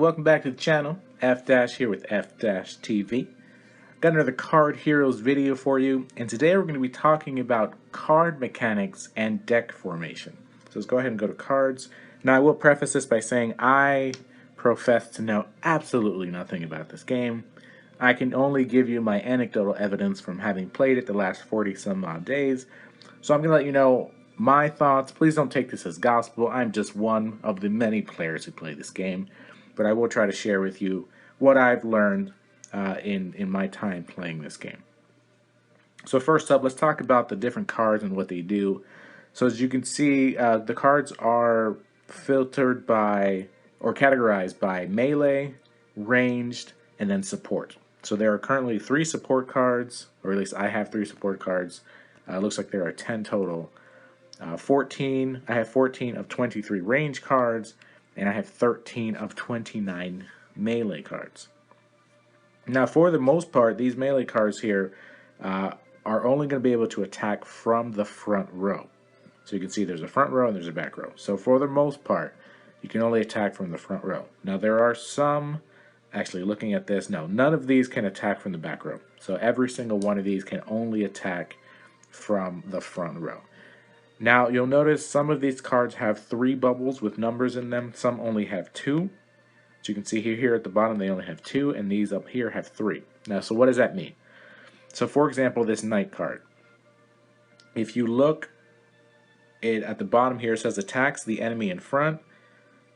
welcome back to the channel. F-Dash here with F-Dash TV. Got another Card Heroes video for you, and today we're going to be talking about card mechanics and deck formation. So let's go ahead and go to cards. Now I will preface this by saying I profess to know absolutely nothing about this game. I can only give you my anecdotal evidence from having played it the last 40 some odd days. So I'm going to let you know my thoughts. Please don't take this as gospel. I'm just one of the many players who play this game. But I will try to share with you what I've learned in my time playing this game. So first up, let's talk about the different cards and what they do. So as you can see, the cards are filtered by or categorized by melee, ranged, and then support. So there are currently 3 support cards, or at least I have 3 support cards. Looks like there are 10 total. I have 14 of 23 range cards, and I have 13 of 29 melee cards. Now, for the most part, these melee cards here are only going to be able to attack from the front row. So you can see there's a front row and there's a back row. So for the most part, you can only attack from the front row. Now, there are some, actually looking at this, no, none of these can attack from the back row. So every single one of these can only attack from the front row. Now, you'll notice some of these cards have 3 bubbles with numbers in them. Some only have 2. As you can see here at the bottom, they only have 2, and these up here have 3. Now, so what does that mean? So, for example, this Knight card. If you look at the bottom here, it says attacks the enemy in front,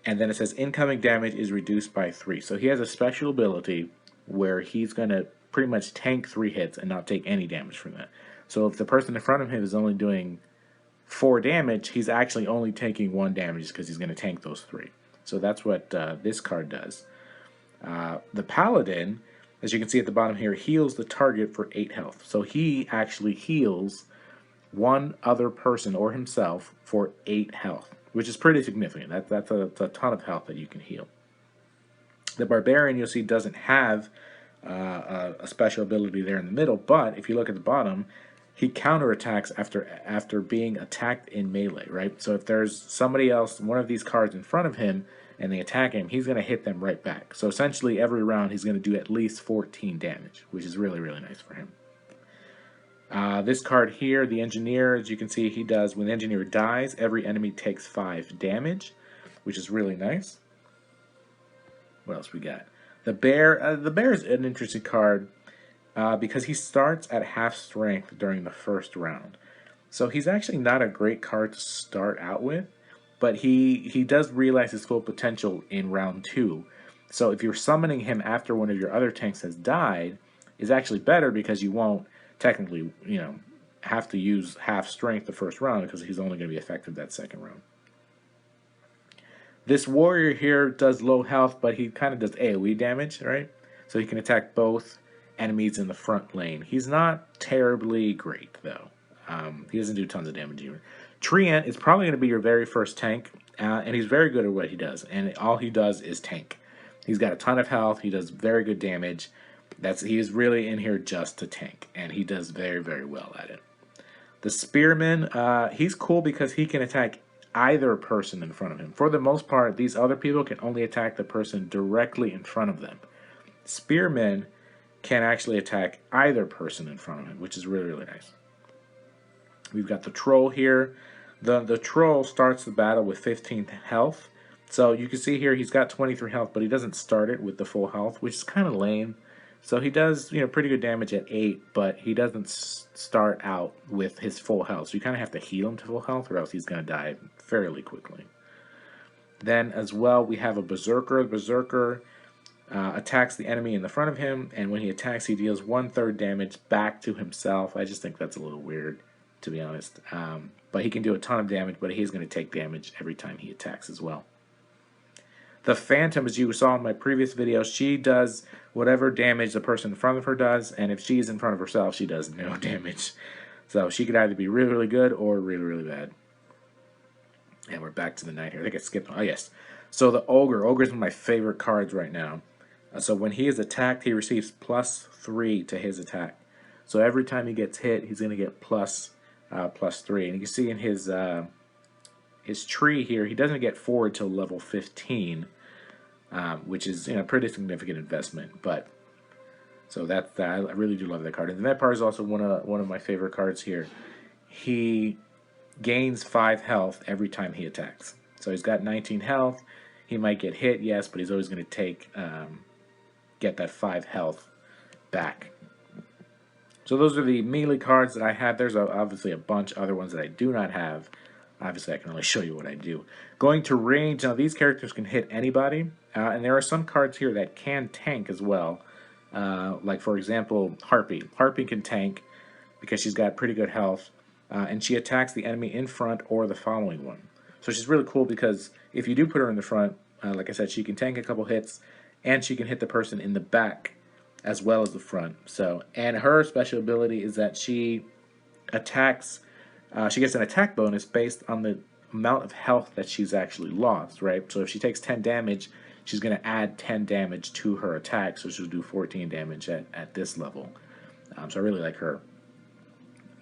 and then it says incoming damage is reduced by 3. So he has a special ability where he's going to pretty much tank 3 hits and not take any damage from that. So if the person in front of him is only doing 4 damage, he's actually only taking 1 damage because he's going to tank those 3. So that's what this card does. The Paladin, as you can see at the bottom here, heals the target for 8 health. So he actually heals one other person or himself for 8 health, which is pretty significant. That's a ton of health that you can heal. The Barbarian, you'll see, doesn't have a special ability there in the middle, but if you look at the bottom, he counterattacks after being attacked in melee, right? So if there's somebody else, one of these cards in front of him, and they attack him, he's going to hit them right back. So essentially every round he's going to do at least 14 damage, which is really, really nice for him. This card here, the Engineer, as you can see, he does, when the Engineer dies, every enemy takes 5 damage, which is really nice. What else we got? The Bear. The Bear is an interesting card. Because he starts at half strength during the first round. So he's actually not a great card to start out with, but he does realize his full potential in round 2. So if you're summoning him after one of your other tanks has died, is actually better because you won't technically, have to use half strength the first round because he's only going to be effective that second round. This Warrior here does low health, but he kind of does AoE damage, right? So he can attack both enemies in the front lane. He's not terribly great, though. He doesn't do tons of damage either. Treant is probably going to be your very first tank, and he's very good at what he does, and all he does is tank. He's got a ton of health. He does very good damage. He is really in here just to tank, and he does very, very well at it. The Spearman, he's cool because he can attack either person in front of him. For the most part, these other people can only attack the person directly in front of them. Spearmen can actually attack either person in front of him, which is really, really nice. We've got the Troll here. The Troll starts the battle with 15 health. So you can see here he's got 23 health, but he doesn't start it with the full health, which is kind of lame. So he does, pretty good damage at 8, but he doesn't start out with his full health. So you kind of have to heal him to full health, or else he's going to die fairly quickly. Then as well, we have a Berserker. The Berserker attacks the enemy in the front of him, and when he attacks, he deals 1/3 damage back to himself. I just think that's a little weird, to be honest. But he can do a ton of damage, but he's going to take damage every time he attacks as well. The Phantom, as you saw in my previous video, she does whatever damage the person in front of her does, and if she's in front of herself, she does no damage. So she could either be really, really good or really, really bad. And we're back to the Knight here. I think I skipped one. Oh, yes. So the Ogre. Ogre is one of my favorite cards right now. So when he is attacked, he receives +3 to his attack. So every time he gets hit, he's going to get +3. And you can see in his tree here, he doesn't get forward till level 15. which is pretty significant investment. But so that's that. I really do love that card. And the Vampire is also one of my favorite cards here. He gains 5 health every time he attacks. So he's got 19 health. He might get hit, yes, but he's always going to get that 5 health back. So those are the melee cards that I have. There's obviously a bunch other ones that I do not have. Obviously, I can only show you what I do. Going to range, now these characters can hit anybody, and there are some cards here that can tank as well. Like, for example, Harpy. Harpy can tank because she's got pretty good health, and she attacks the enemy in front or the following one. So she's really cool because if you do put her in the front, like I said, she can tank a couple hits, and she can hit the person in the back as well as the front. So, and her special ability is that she attacks. She gets an attack bonus based on the amount of health that she's actually lost, right? So if she takes 10 damage, she's going to add 10 damage to her attack, so she'll do 14 damage at this level. So I really like her.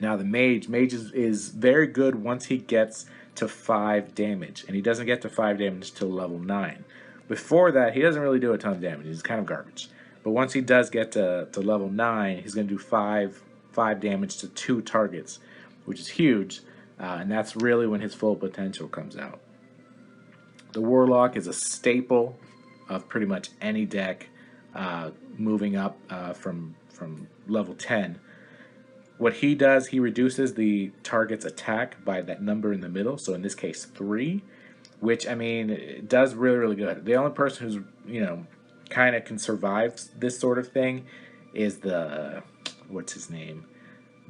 Now the Mage. Mage is very good once he gets to 5 damage, and he doesn't get to 5 damage till level 9. Before that, he doesn't really do a ton of damage. He's kind of garbage. But once he does get to level 9, he's going to do 5 damage to 2 targets, which is huge, and that's really when his full potential comes out. The Warlock is a staple of pretty much any deck moving up from level 10. What he does, he reduces the target's attack by that number in the middle, so in this case 3, which, I mean, it does really, really good. The only person who's, kind of can survive this sort of thing is the, what's his name?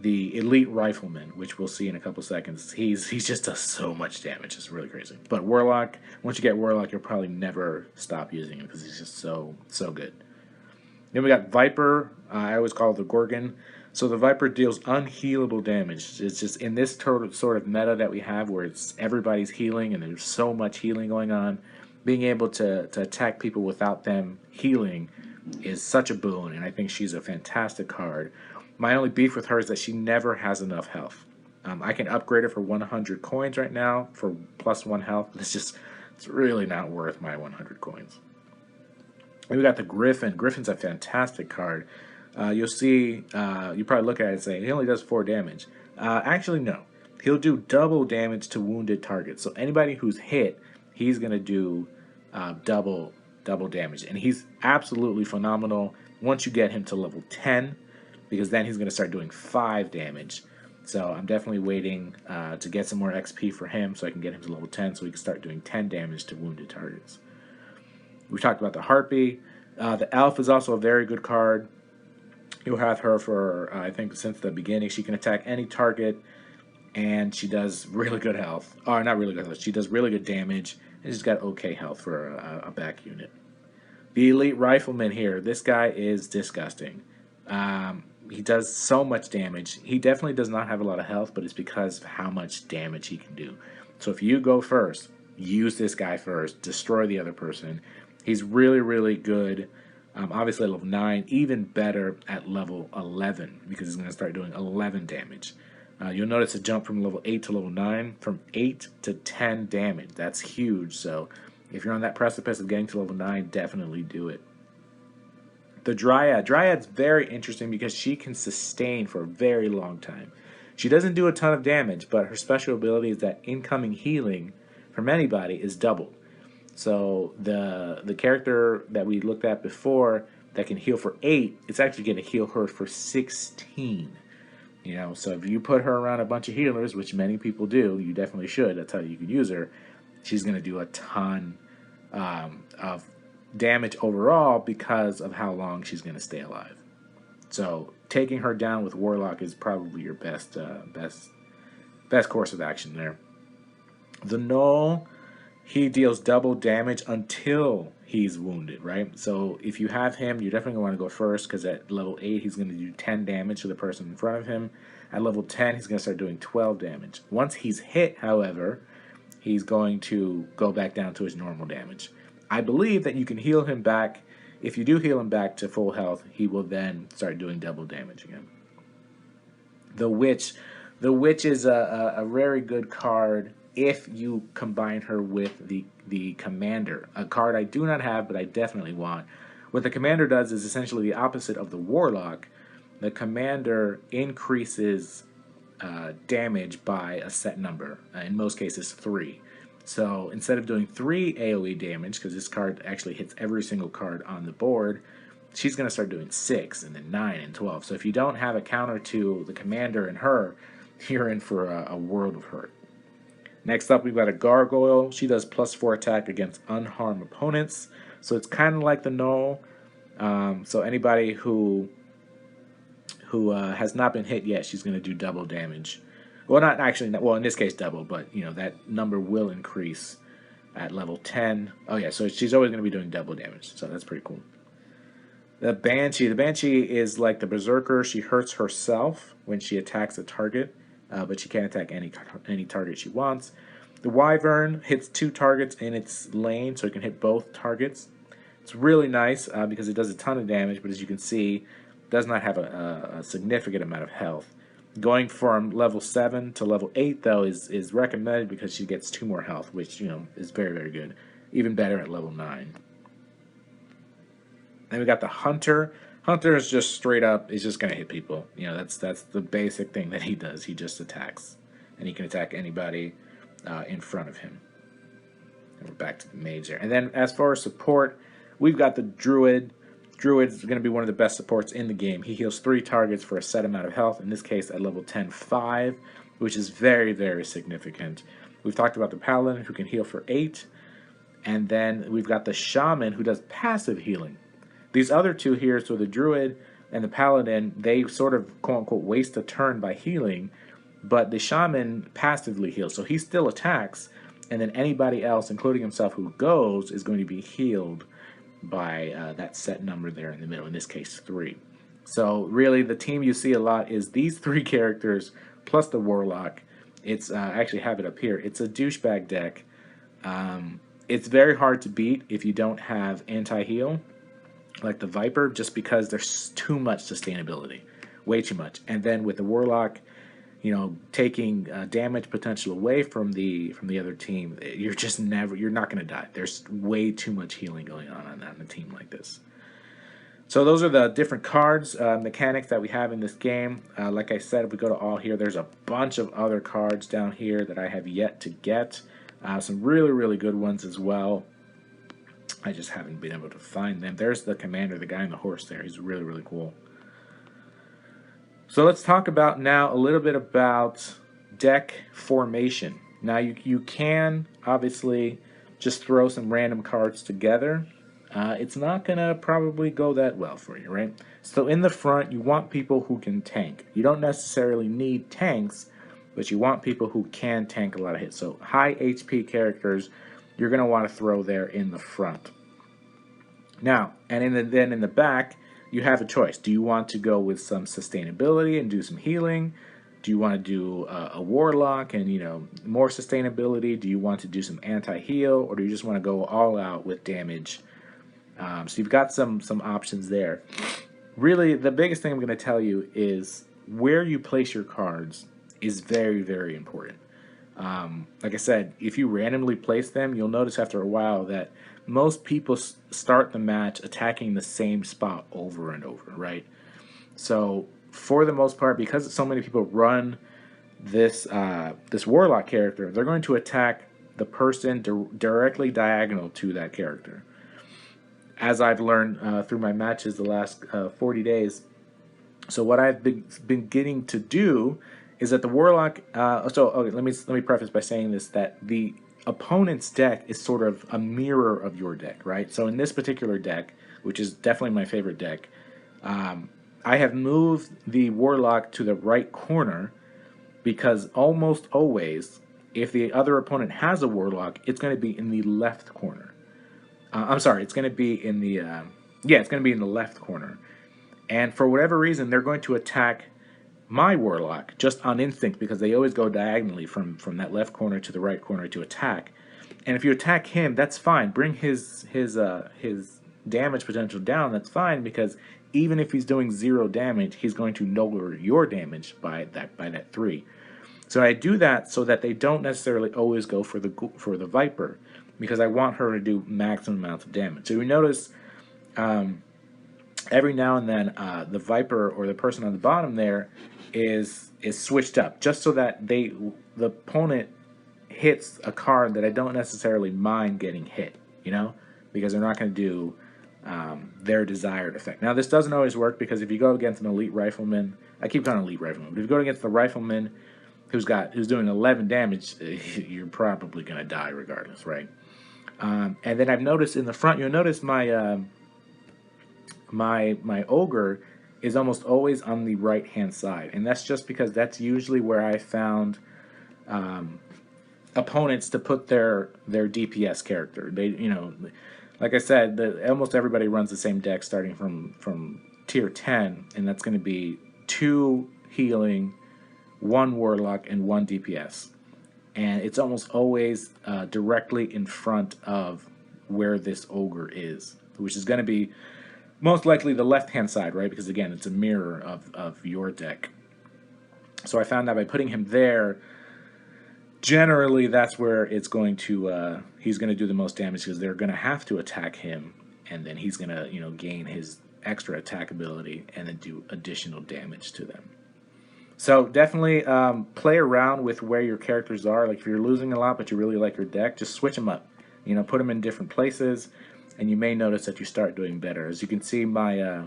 The Elite Rifleman, which we'll see in a couple seconds. He's just does so much damage. It's really crazy. But Warlock, once you get Warlock, you'll probably never stop using him because he's just so good. Then we got Viper. I always call it the Gorgon. So the Viper deals unhealable damage. It's just in this sort of meta that we have where it's everybody's healing and there's so much healing going on, being able to attack people without them healing is such a boon, and I think she's a fantastic card. My only beef with her is that she never has enough health. I can upgrade her for 100 coins right now for plus 1 health, but it's really not worth my 100 coins. And we got the Griffin. Griffin's a fantastic card. You'll see, you probably look at it and say, he only does 4 damage. Actually, no. He'll do double damage to wounded targets. So anybody who's hit, he's going to do double damage. And he's absolutely phenomenal once you get him to level 10, because then he's going to start doing 5 damage. So I'm definitely waiting to get some more XP for him so I can get him to level 10 so he can start doing 10 damage to wounded targets. We talked about the Harpy. The Elf is also a very good card. You'll have her for, I think, since the beginning. She can attack any target, and she does really good health. Or not really good health. She does really good damage, and she's got okay health for a back unit. The Elite Rifleman here. This guy is disgusting. He does so much damage. He definitely does not have a lot of health, but it's because of how much damage he can do. So if you go first, use this guy first, destroy the other person. He's really, really good. Obviously at level 9, even better at level 11, because he's going to start doing 11 damage. You'll notice a jump from level 8 to level 9, from 8 to 10 damage. That's huge, so if you're on that precipice of getting to level 9, definitely do it. The Dryad. Dryad's very interesting because she can sustain for a very long time. She doesn't do a ton of damage, but her special ability is that incoming healing from anybody is doubled. So the character that we looked at before that can heal for 8, it's actually going to heal her for 16. So if you put her around a bunch of healers, which many people do, you definitely should. That's how you can use her. She's going to do a ton of damage overall because of how long she's going to stay alive. So taking her down with Warlock is probably your best course of action there. The Null, he deals double damage until he's wounded, right? So if you have him, you definitely want to go first because at level 8, he's going to do 10 damage to the person in front of him. At level 10, he's going to start doing 12 damage. Once he's hit, however, he's going to go back down to his normal damage. I believe that you can heal him back. If you do heal him back to full health, he will then start doing double damage again. The Witch. The Witch is a very good card if you combine her with the Commander, a card I do not have but I definitely want. What the Commander does is essentially the opposite of the Warlock. The Commander increases damage by a set number, in most cases 3. So instead of doing 3 AoE damage, because this card actually hits every single card on the board, she's going to start doing 6 and then 9 and 12. So if you don't have a counter to the Commander and her, you're in for a world of hurt. Next up, we've got a Gargoyle. She does +4 attack against unharmed opponents. So it's kind of like the Null. So anybody who has not been hit yet, she's going to do double damage. Well, not actually, well, in this case, double, but you know that number will increase at level 10. Oh yeah, so she's always going to be doing double damage. So that's pretty cool. The Banshee is like the Berserker. She hurts herself when she attacks a target, but she can't attack any target she wants. The Wyvern hits 2 targets in its lane, so it can hit both targets. It's really nice because it does a ton of damage, but as you can see, it does not have a significant amount of health. Going from level 7 to level 8, though, is recommended because she gets 2 more health, which, you know, is very, very good. Even better at level 9. Then we got the Hunter. Hunter is just straight up, he's just going to hit people. You know, that's the basic thing that he does. He just attacks. And he can attack anybody in front of him. And we're back to the mage there. And then as far as support, we've got the Druid. Druid is going to be one of the best supports in the game. He heals 3 targets for a set amount of health, in this case at level 10, 5, which is very, very significant. We've talked about the Paladin, who can heal for 8. And then we've got the Shaman, who does passive healing. These other two here, so the Druid and the Paladin, they sort of, quote-unquote, waste a turn by healing, but the Shaman passively heals. So he still attacks, and then anybody else, including himself, who goes is going to be healed by that set number there in the middle, in this case 3. So really the team you see a lot is these 3 characters plus the Warlock. It's I actually have it up here. It's a douchebag deck. It's very hard to beat if you don't have anti-heal like the Viper, just because there's too much sustainability, way too much. And then with the Warlock, you know, taking damage potential away from the other team, you're not going to die. There's way too much healing going on a team like this. So those are the different cards, mechanics that we have in this game. Like I said, if we go to all here, there's a bunch of other cards down here that I have yet to get. Some really, really good ones as well. I just haven't been able to find them. There's the Commander, the guy on the horse there. He's really, really cool. So let's talk about now a little bit about deck formation. Now you can obviously just throw some random cards together. It's not going to probably go that well for you, right? So in the front, you want people who can tank. You don't necessarily need tanks, but you want people who can tank a lot of hits. So high HP characters, you're going to want to throw there in the front. Now, and then in the back, you have a choice. Do you want to go with some sustainability and do some healing? Do you want to do a Warlock and, you know, more sustainability? Do you want to do some anti-heal, or do you just want to go all out with damage? So you've got some options there. Really, the biggest thing I'm going to tell you is where you place your cards is very, very important. Like I said, if you randomly place them, you'll notice after a while that most people start the match attacking the same spot over and over, right? So for the most part, because so many people run this this Warlock character, they're going to attack the person directly diagonal to that character. As I've learned through my matches the last 40 days. So what I've been getting to do is that the Warlock, okay, let me preface by saying this, that the opponent's deck is sort of a mirror of your deck, right? So in this particular deck, which is definitely my favorite deck, I have moved the Warlock to the right corner because almost always, if the other opponent has a Warlock, it's going to be in the left corner. I'm sorry, it's going to be in the, it's going to be in the left corner. And for whatever reason, they're going to attack my Warlock just on instinct because they always go diagonally from that left corner to the right corner to attack. And if you attack him, that's fine. Bring his damage potential down, that's fine, because even if he's doing 0 damage, he's going to lower your damage by that 3. So I do that so that they don't necessarily always go for the Viper, because I want her to do maximum amounts of damage. So you notice every now and then the Viper or the person on the bottom there is switched up, just so that the opponent hits a card that I don't necessarily mind getting hit, because they're not going to do their desired effect. Now, this doesn't always work, because if you go against an elite rifleman, I keep calling elite rifleman, but if you go against the rifleman who's doing 11 damage, you're probably going to die regardless, right? And then I've noticed in the front, you'll notice my my ogre is almost always on the right hand side, and that's just because that's usually where I found opponents to put their DPS character. They, like I said, almost everybody runs the same deck starting from tier 10, and that's going to be 2 healing, 1 warlock, and 1 DPS. And it's almost always directly in front of where this ogre is, which is going to be most likely the left-hand side, right? Because again, it's a mirror of your deck. So I found that by putting him there, generally that's where it's going to he's going to do the most damage, because they're going to have to attack him, and then he's going to gain his extra attack ability and then do additional damage to them. So definitely play around with where your characters are. Like if you're losing a lot but you really like your deck, just switch them up. Put them in different places, and you may notice that you start doing better. As you can see, my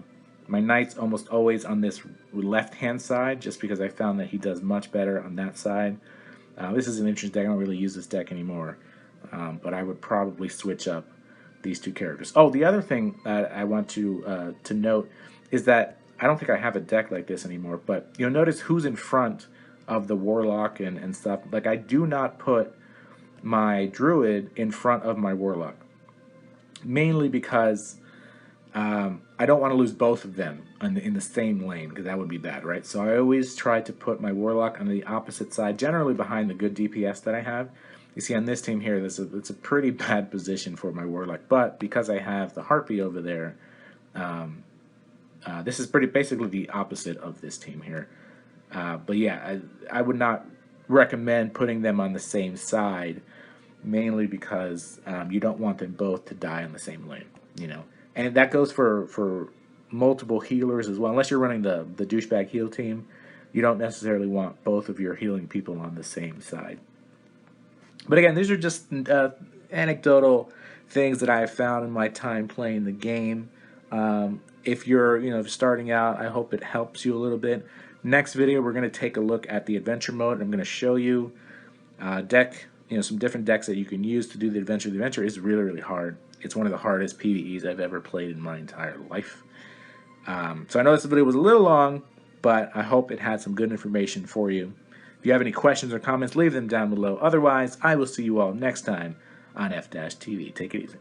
my knight's almost always on this left-hand side, just because I found that he does much better on that side. This is an interesting deck. I don't really use this deck anymore, but I would probably switch up these 2 characters. Oh, the other thing that I want to note is that I don't think I have a deck like this anymore, but you'll notice who's in front of the warlock and stuff. Like, I do not put my druid in front of my warlock, mainly because I don't want to lose both of them in the same lane, because that would be bad, right? So I always try to put my warlock on the opposite side, generally behind the good DPS that I have. You see on this team here, it's a pretty bad position for my warlock, but because I have the harpy over there, this is basically the opposite of this team here. But yeah, I would not recommend putting them on the same side, mainly because you don't want them both to die on the same lane, And that goes for multiple healers as well. Unless you're running the douchebag heal team, you don't necessarily want both of your healing people on the same side. But again, these are just anecdotal things that I have found in my time playing the game. If you're starting out, I hope it helps you a little bit. Next video, we're going to take a look at the adventure mode. I'm going to show you some different decks that you can use to do the adventure. The adventure is really, really hard. It's one of the hardest PvEs I've ever played in my entire life. So I know this video was a little long, but I hope it had some good information for you. If you have any questions or comments, leave them down below. Otherwise, I will see you all next time on effdash TV. Take it easy.